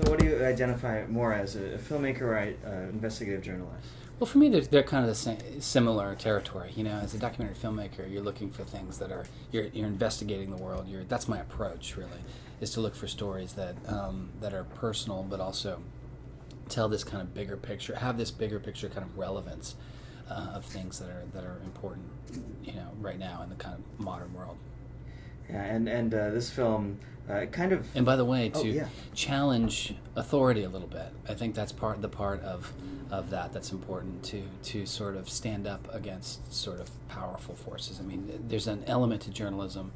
So what do you identify more as, a filmmaker or an investigative journalist? Well, for me, they're kind of the same, similar territory. You know, as a documentary filmmaker, you're looking for things that are you're investigating the world. That's my approach, really, is to look for stories that that are personal, but also tell this kind of bigger picture, have this bigger picture kind of relevance of things that are important, you know, right now in the kind of modern world. Yeah, and this film kind of. And by the way, to challenge authority a little bit, I think that's part of that's important to sort of stand up against sort of powerful forces. I mean, there's an element to journalism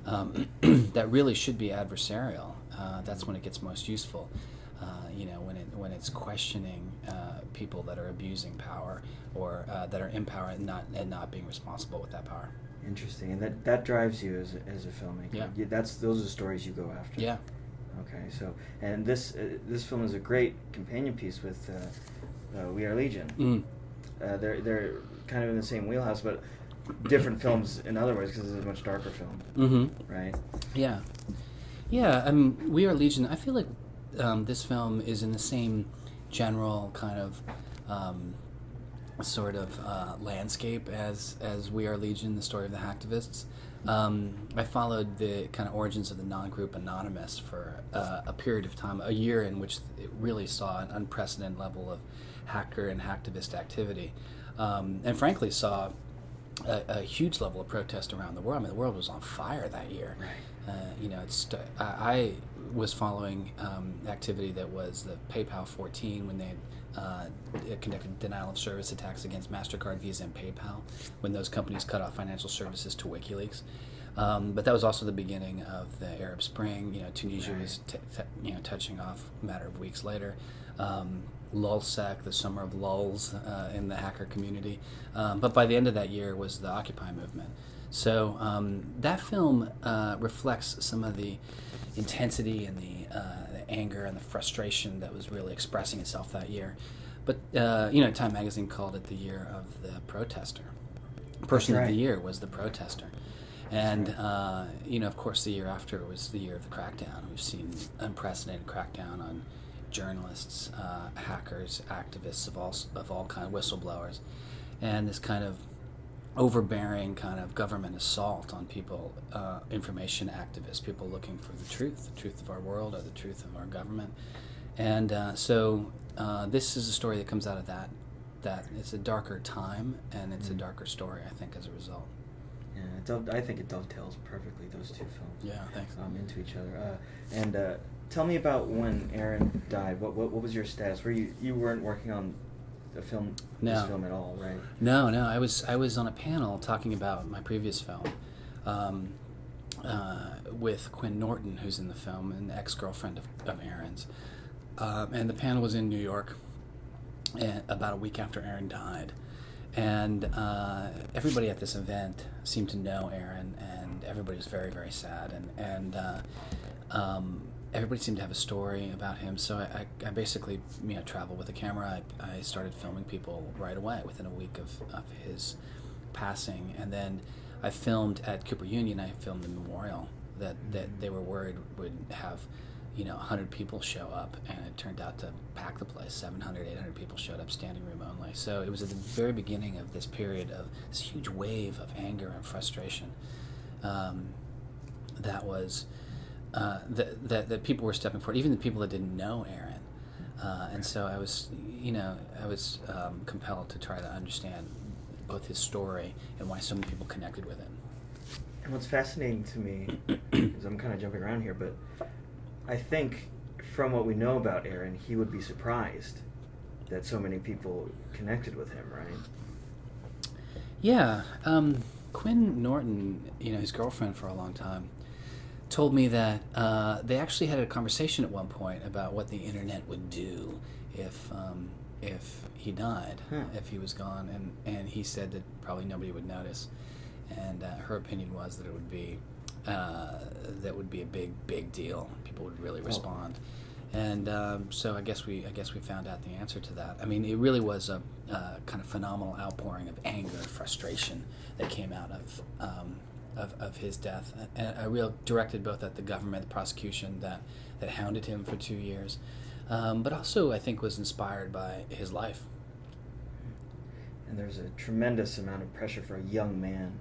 that really should be adversarial. That's when it gets most useful. You know, when it's questioning people that are abusing power or that are in power and not being responsible with that power. Interesting, and that drives you as a filmmaker. Yeah. Those are the stories you go after. Yeah. Okay, so and this film is a great companion piece with We Are Legion. They're kind of in the same wheelhouse, but different films in other ways because it's a much darker film. Mm-hmm. Right. Yeah. Yeah. We Are Legion. I feel like this film is in the same general kind of sort of landscape as We Are Legion, the story of the hacktivists. I followed the kind of origins of the non-group Anonymous for a period of time, a year in which it really saw an unprecedented level of hacker and hacktivist activity, and frankly saw a huge level of protest around the world. I mean, the world was on fire that year. Right. You know, I was following activity that was the PayPal 14 when they conducted denial of service attacks against MasterCard, Visa, and PayPal when those companies cut off financial services to WikiLeaks. But that was also the beginning of the Arab Spring. You know, Tunisia was touching off a matter of weeks later. Lulsec, the summer of lulls in the hacker community. But by the end of that year was the Occupy movement. So that film reflects some of the intensity and the anger and the frustration that was really expressing itself that year. But, you know, Time Magazine called it the year of the protester. Person of the year was the protester. And, you know, of course, the year after was the year of the crackdown. We've seen unprecedented crackdown on journalists, hackers, activists of all kind of whistleblowers, and this kind of overbearing kind of government assault on people, information activists, people looking for the truth of our world or the truth of our government. And so this is a story that comes out of that it's a darker time and it's a darker story, I think, as a result. Yeah, I think it dovetails perfectly, those two films. Yeah, thanks. Into each other. And tell me about when Aaron died. What was your status? Were you weren't working on this film at all, right? No. I was on a panel talking about my previous film with Quinn Norton, who's in the film, an ex-girlfriend of Aaron's. And the panel was in New York about a week after Aaron died. And everybody at this event seemed to know Aaron, and everybody was very, very sad. And everybody seemed to have a story about him. So I basically, you know, traveled with a camera. I started filming people right away within a week of his passing. And then I filmed at Cooper Union. I filmed the memorial that they were worried would have, you know, 100 people show up, and it turned out to pack the place. 700, 800 people showed up, standing room only. So it was at the very beginning of this period of this huge wave of anger and frustration that was that people were stepping forward, even the people that didn't know Aaron. And so I was compelled to try to understand both his story and why so many people connected with it. And what's fascinating to me is, I'm kind of jumping around here, but I think from what we know about Aaron, he would be surprised that so many people connected with him, right? Yeah. Quinn Norton, you know, his girlfriend for a long time, told me that they actually had a conversation at one point about what the internet would do if he died, if he was gone, and he said that probably nobody would notice, and her opinion was that it would be that would be a big deal. People would really respond, and so I guess we found out the answer to that. I mean, it really was a kind of phenomenal outpouring of anger and frustration that came out of his death, and a real directed both at the government, the prosecution that hounded him for 2 years, but also I think was inspired by his life. And there's a tremendous amount of pressure for a young man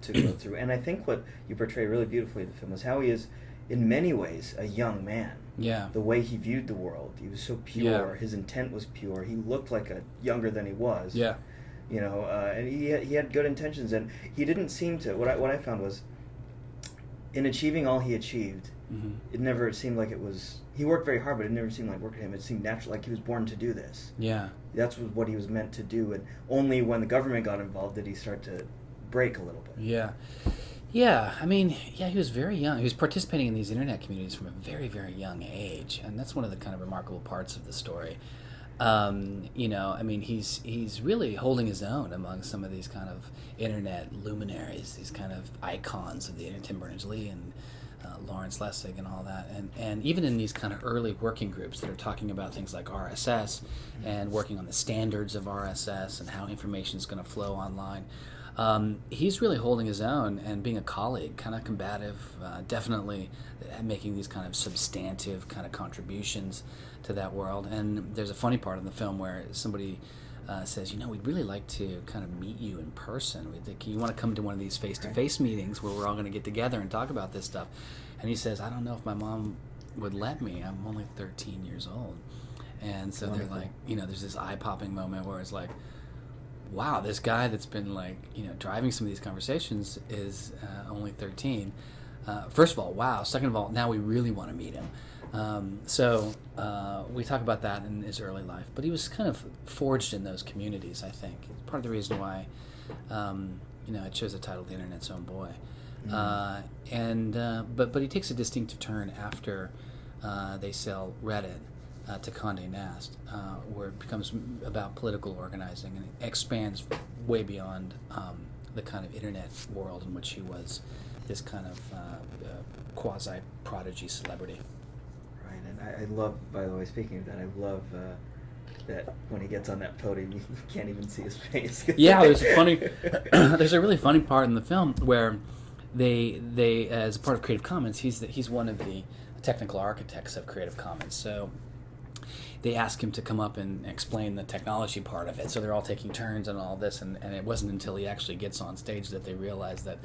to go through. And I think what you portray really beautifully in the film is how he is, in many ways, a young man. Yeah. The way he viewed the world. He was so pure. Yeah. His intent was pure. He looked like a younger than he was. Yeah. You know, and he had good intentions. And he didn't seem to... What I found was, in achieving all he achieved, it never seemed like it was... He worked very hard, but it never seemed like work to him. It seemed natural, like he was born to do this. Yeah. That's what he was meant to do. And only when the government got involved did he start to break a little bit. Yeah. Yeah, I mean, yeah, he was very young. He was participating in these internet communities from a very, very young age, and that's one of the kind of remarkable parts of the story. You know, I mean, he's really holding his own among some of these kind of internet luminaries, these kind of icons of the internet, Tim Berners-Lee and Lawrence Lessig and all that, and even in these kind of early working groups that are talking about things like RSS and working on the standards of RSS and how information is going to flow online. He's really holding his own and being a colleague, kind of combative, definitely making these kind of substantive kind of contributions to that world. And there's a funny part in the film where somebody says, you know, we'd really like to kind of meet you in person. We'd think, you want to come to one of these face-to-face meetings where we're all going to get together and talk about this stuff. And he says, I don't know if my mom would let me. I'm only 13 years old. And so they're like, you know, there's this eye-popping moment where it's like, wow, this guy that's been like, you know, driving some of these conversations is only 13. First of all, wow. Second of all, now we really want to meet him. So we talk about that in his early life. But he was kind of forged in those communities, I think. Part of the reason why, you know, I chose the title The Internet's Own Boy. But he takes a distinctive turn after they sell Reddit to Condé Nast, where it becomes about political organizing and it expands way beyond the kind of internet world in which he was this kind of quasi-prodigy celebrity. Right, and I love, by the way, speaking of that, I love that when he gets on that podium, you can't even see his face. Yeah, there's a really funny part in the film where they as a part of Creative Commons, he's one of the technical architects of Creative Commons, so they ask him to come up and explain the technology part of it. So they're all taking turns and all this, and it wasn't until he actually gets on stage that they realize that,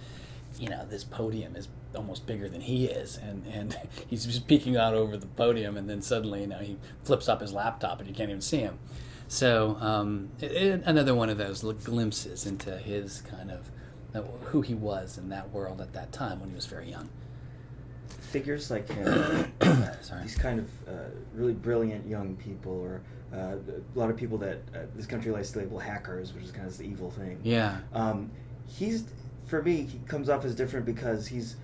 you know, this podium is almost bigger than he is, and he's just peeking out over the podium, and then suddenly, you know, he flips up his laptop and you can't even see him. So another one of those glimpses into his kind of who he was in that world at that time when he was very young. Figures like him, these kind of really brilliant young people, or a lot of people that this country likes to label hackers, which is kind of the evil thing. Yeah. He's, for me, he comes off as different because he's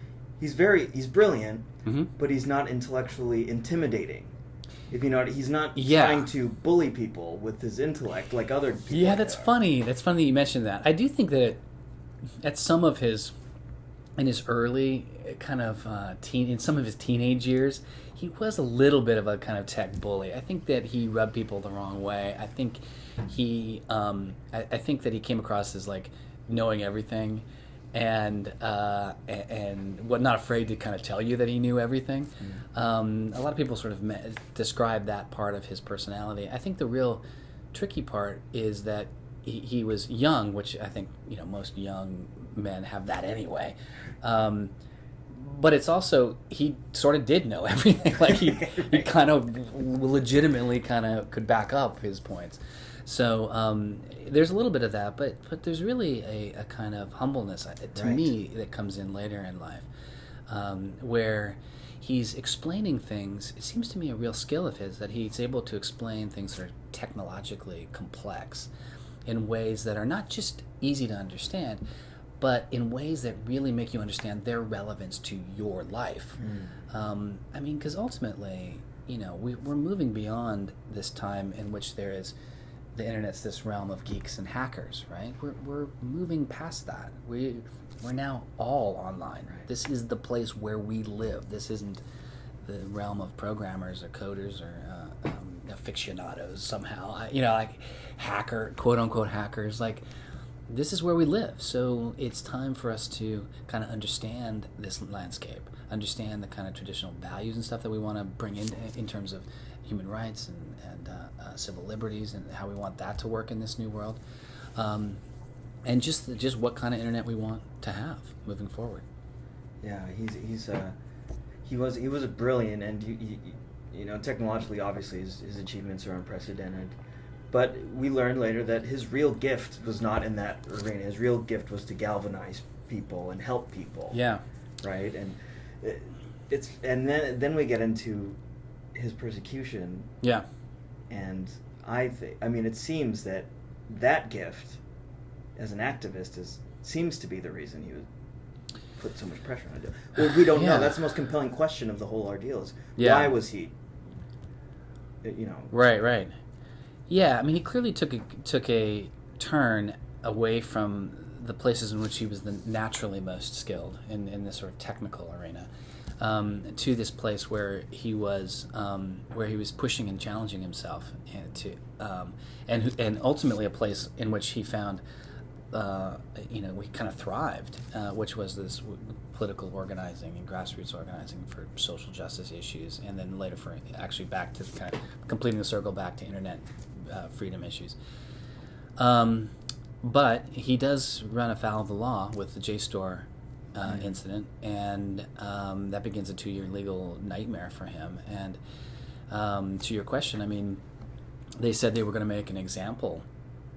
brilliant, but he's not intellectually intimidating. If you know, he's not trying to bully people with his intellect like other people. Yeah, that's funny. That's funny that you mentioned that. I do think that at some of his, in his early kind of in some of his teenage years, he was a little bit of a kind of tech bully. I think that he rubbed people the wrong way. I think I think that he came across as like knowing everything, and not afraid to kind of tell you that he knew everything. A lot of people sort of describe that part of his personality. I think the real tricky part is that he was young, which I think, you know, most young men have that anyway. But it's also, he sort of did know everything. Like he kind of legitimately kind of could back up his points. So there's a little bit of that, but there's really a kind of humbleness to me that comes in later in life, where he's explaining things. It seems to me a real skill of his that he's able to explain things that are technologically complex in ways that are not just easy to understand, but in ways that really make you understand their relevance to your life. I mean, because ultimately, you know, we're moving beyond this time in which there is the internet's this realm of geeks and hackers, right? We're moving past that. We're now all online. Right. This is the place where we live. This isn't the realm of programmers or coders or aficionados somehow. You know, like quote unquote hackers. Like, this is where we live. So it's time for us to kind of understand this landscape, understand the kind of traditional values and stuff that we want to bring in terms of human rights and civil liberties and how we want that to work in this new world, and just what kind of internet we want to have moving forward. Yeah, he was a brilliant, and technologically, obviously, his achievements are unprecedented. But we learned later that his real gift was not in that arena. His real gift was to galvanize people and help people. Yeah. Right, and then we get into his persecution. Yeah. And it seems that gift as an activist seems to be the reason he was put so much pressure on it. Well, we don't know. That's the most compelling question of the whole ordeal is why was he, Right. Yeah, he clearly took a turn away from the places in which he was the naturally most skilled in this sort of technical arena, to this place where he was pushing and challenging himself, and ultimately a place in which he found he kind of thrived, which was this political organizing and grassroots organizing for social justice issues, and then later for actually back to kind of completing the circle back to internet freedom issues. But he does run afoul of the law with the JSTOR incident, and that begins a 2-year legal nightmare for him. And to your question, they said they were going to make an example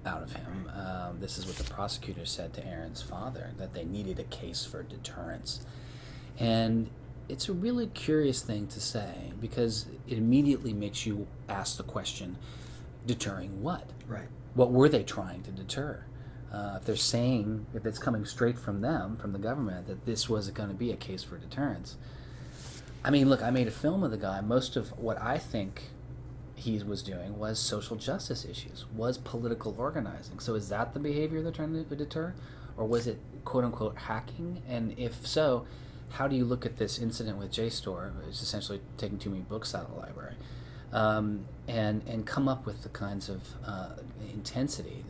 out of him. This is what the prosecutor said to Aaron's father, that they needed a case for deterrence. And it's a really curious thing to say, because it immediately makes you ask the question, deterring what? Right. What were they trying to deter? If they're saying, if it's coming straight from them, from the government, that this was going to be a case for deterrence. Look, I made a film of the guy. Most of what I think he was doing was social justice issues, was political organizing. So is that the behavior they're trying to deter? Or was it, quote-unquote, hacking? And if so, how do you look at this incident with JSTOR, which is essentially taking too many books out of the library, and come up with the kinds of intensity,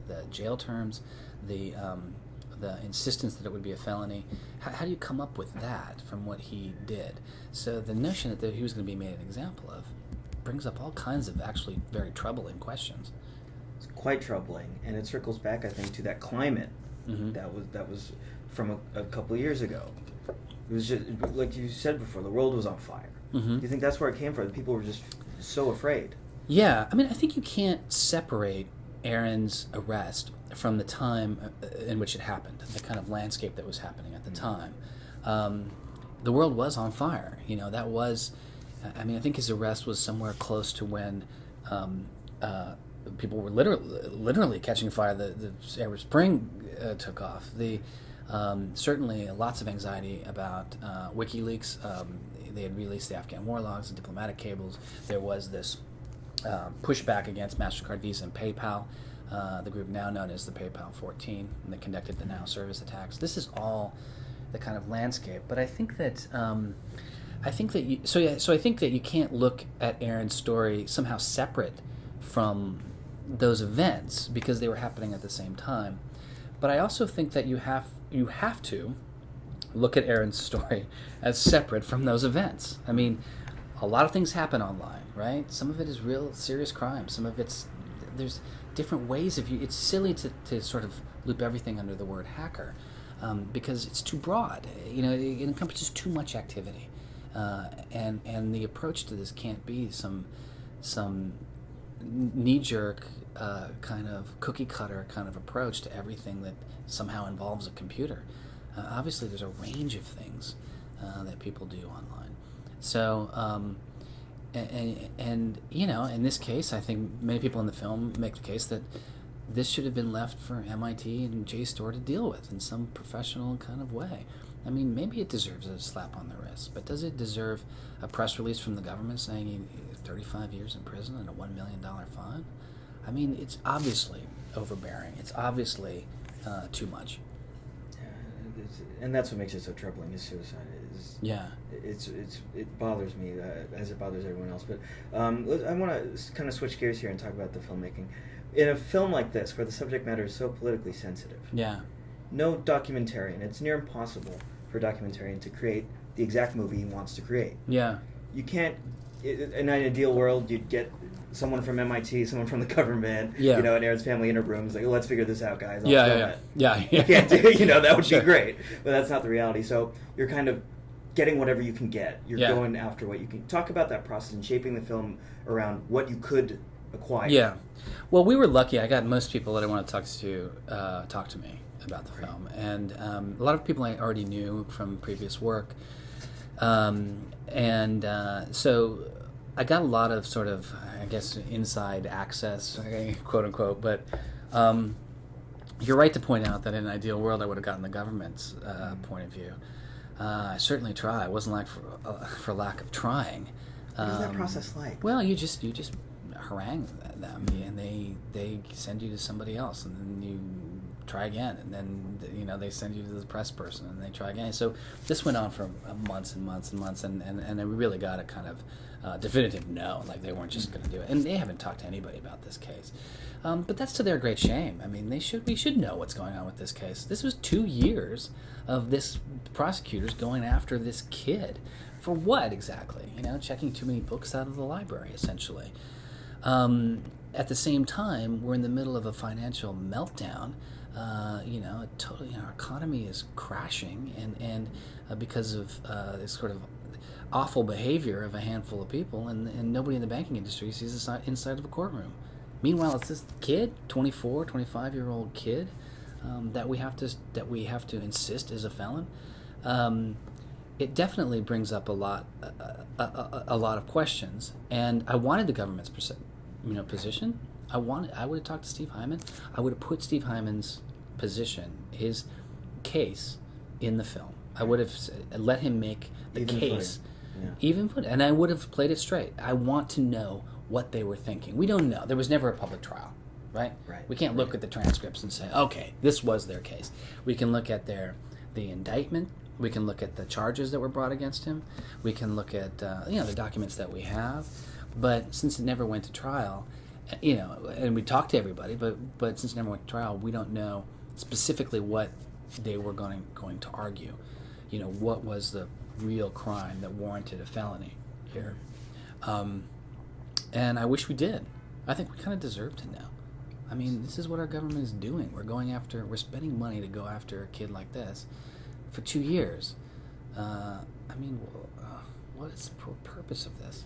the jail terms, the insistence that it would be a felony. How do you come up with that from what he did? So the notion that he was going to be made an example of brings up all kinds of actually very troubling questions. It's quite troubling, and it circles back, I think, to that climate that was from a couple of years ago. It was just like you said before, the world was on fire. Do you think that's where it came from? People were just so afraid. Yeah, I think you can't separate Aaron's arrest from the time in which it happened, the kind of landscape that was happening at the time. The world was on fire. That was, I think his arrest was somewhere close to when people were literally catching fire. The Arab Spring took off. Certainly lots of anxiety about WikiLeaks. They had released the Afghan war logs, the diplomatic cables. There was this pushback against MasterCard, Visa, and PayPal, the group now known as the PayPal 14, and they conducted the Now service attacks. This is all the kind of landscape. But I think that I think that you can't look at Aaron's story somehow separate from those events because they were happening at the same time. But I also think that you have to look at Aaron's story as separate from those events. A lot of things happen online, right? Some of it is real serious crime. Some of there's different ways of it's silly to sort of loop everything under the word hacker because it's too broad. It encompasses too much activity. And the approach to this can't be some knee-jerk kind of cookie-cutter kind of approach to everything that somehow involves a computer. Obviously, there's a range of things that people do online. So, and in this case, I think many people in the film make the case that this should have been left for MIT and JSTOR to deal with in some professional kind of way. Maybe it deserves a slap on the wrist, but does it deserve a press release from the government saying 35 years in prison and a $1 million fine? It's obviously overbearing. It's obviously too much. And that's what makes it so troubling is suicide. It bothers me as it bothers everyone else. But I want to kind of switch gears here and talk about the filmmaking. In a film like this, where the subject matter is so politically sensitive, no documentarian, it's near impossible for a documentarian to create the exact movie he wants to create. Yeah. You can't in an ideal world, you'd get someone from MIT, someone from the government, Yeah. and Aaron's family in a room. It's like, let's figure this out, guys. I'll Yeah, film yeah, it. yeah. You can't do, that would Sure. be great, but that's not the reality. So you're kind of getting whatever you can get. You're Yeah. going after what you can. Talk about that process and shaping the film around what you could acquire. Yeah. Well, we were lucky. I got most people that I want to talk to me about the film, and a lot of people I already knew from previous work, so I got a lot of sort of, I guess, inside access, quote unquote. But you're right to point out that in an ideal world, I would have gotten the government's point of view. I certainly try. It wasn't like for lack of trying. What is that process like? Well, you just harangue them, and they send you to somebody else, and then you try again, and then they send you to the press person, and they try again. So this went on for months and months and months, and we really got a kind of definitive no, like they weren't just going to do it, and they haven't talked to anybody about this case. But that's to their great shame. I mean, we should know what's going on with this case. This was 2 years of this prosecutors going after this kid. For what exactly? Checking too many books out of the library, essentially. At the same time, we're in the middle of a financial meltdown. Our economy is crashing, and because of this sort of awful behavior of a handful of people, and nobody in the banking industry sees the inside of a courtroom. Meanwhile, it's this kid, 24, 25-year-old kid, that we have to insist is a felon. It definitely brings up a lot of questions, and I wanted the government's position. I would have talked to Steve Hyman. I would have put Steve Hyman's position, his case, in the film. I would have let him make the case, even footing, and I would have played it straight. I want to know what they were thinking. We don't know. There was never a public trial, right? We can't look at the transcripts and say, okay, this was their case. We can look at the indictment. We can look at the charges that were brought against him. We can look at the documents that we have. But since it never went to trial, and we talked to everybody, but since it never went to trial, we don't know specifically what they were going to argue. What was the real crime that warranted a felony here? And I wish we did. I think we kind of deserve to know. I mean, this is what our government is doing. We're spending money to go after a kid like this for 2 years. What is the purpose of this?